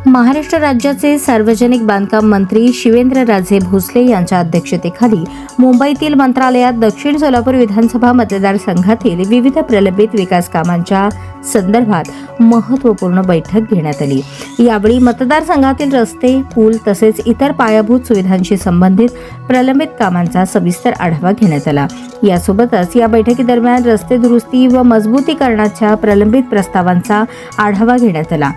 महाराष्ट्र राज्याचे सार्वजनिक बांधकाम मंत्री शिवेंद्रराजे भोसले यांच्या अध्यक्षतेखाली मुंबईतील मंत्रालयात दक्षिण सोलापूर विधानसभा मतदारसंघातील विविध प्रलंबित विकास कामांच्या संदर्भात महत्त्वपूर्ण बैठक घेण्यात आली। यावेळी मतदारसंघातील रस्ते, पूल तसेच इतर पायाभूत सुविधांशी संबंधित प्रलंबित कामांचा सविस्तर आढावा घेण्यात आला। यासोबतच या बैठकीदरम्यान रस्ते दुरुस्ती व मजबूतीकरणाच्या प्रलंबित प्रस्तावांचा आढावा घेण्यात आला।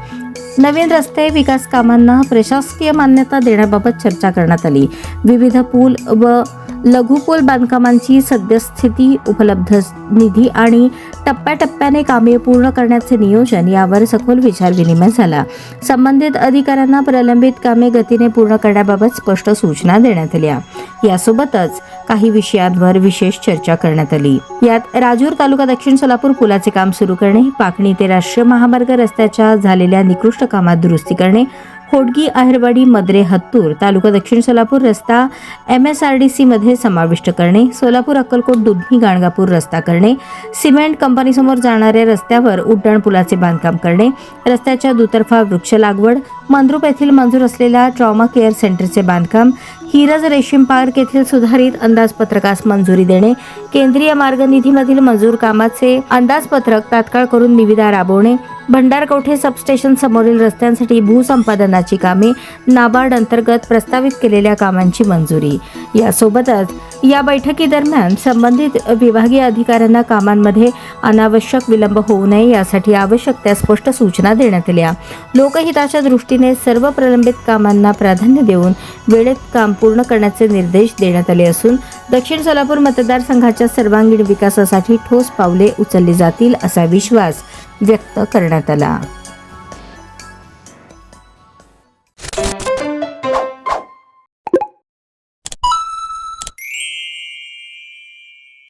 नवीन रस्ते विकास कामांना प्रशासकीय मान्यता देण्याबाबत चर्चा करण्यात आली। विविध पूल व लघु पूल बांधकामांची सद्यस्थिती, उपलब्ध निधी आणि टप्प्याटप्प्याने कामे पूर्ण करण्याचे नियोजन यावर सखोल विचारविनिमय झाला। संबंधित अधिकाऱ्यांना प्रलंबित कामे गतीने पूर्ण करण्याबाबत स्पष्ट सूचना देण्यात आल्या। यासोबतच काही विषयांवर विशेष चर्चा करण्यात आली। यात राजूर तालुका दक्षिण सोलापूर पुलाचे काम सुरू करणे, पाकणी ते राष्ट्रीय महामार्ग रस्त्याच्या झालेल्या निकृष्ट कामात दुरुस्ती करणे, खोडगी आहेरवाडी मद्रे हत्तूर तालुका दक्षिण सोलापूर रस्ता MSRDC मध्ये समाविष्ट करणे, सोलापूर अक्कलकोट दुधनी गाणगापूर रस्ता करणे, सिमेंट कंपनीसमोर जाणाऱ्या रस्त्यावर उड्डाण पुलाचे बांधकाम करणे, रस्त्याच्या दुतर्फा वृक्ष लागवड, मंद्रुप येथील मंजूर असलेल्या ट्रॉमा केअर सेंटरचे बांधकाम, हिरज रेशीम पार्क येथील सुधारित अंदाजपत्रकास मंजुरी देणे, केंद्रीय मार्ग निधीमधील मंजूर कामाचे अंदाजपत्रक तात्काळ करून निविदा राबवणे, भंडारकवठे सबस्टेशन समोरील रस्त्यांसाठी भूसंपादनाची कामे, नाबार्ड अंतर्गत प्रस्तावित केलेल्या कामांची मंजुरी। यासोबतच या बैठकीदरम्यान संबंधित विभागीय अधिकाऱ्यांना कामांमध्ये अनावश्यक विलंब होऊ नये यासाठी आवश्यक त्या स्पष्ट सूचना देण्यात आल्या। लोकहिताच्या दृष्टीने सर्व प्रलंबित कामांना प्राधान्य देऊन वेळेत काम पूर्ण करण्याचे निर्देश देण्यात आले असून दक्षिण सोलापूर मतदारसंघाच्या सर्वांगीण विकासासाठी ठोस पावले उचलली जातील असा विश्वास व्यक्त करण्यात आला।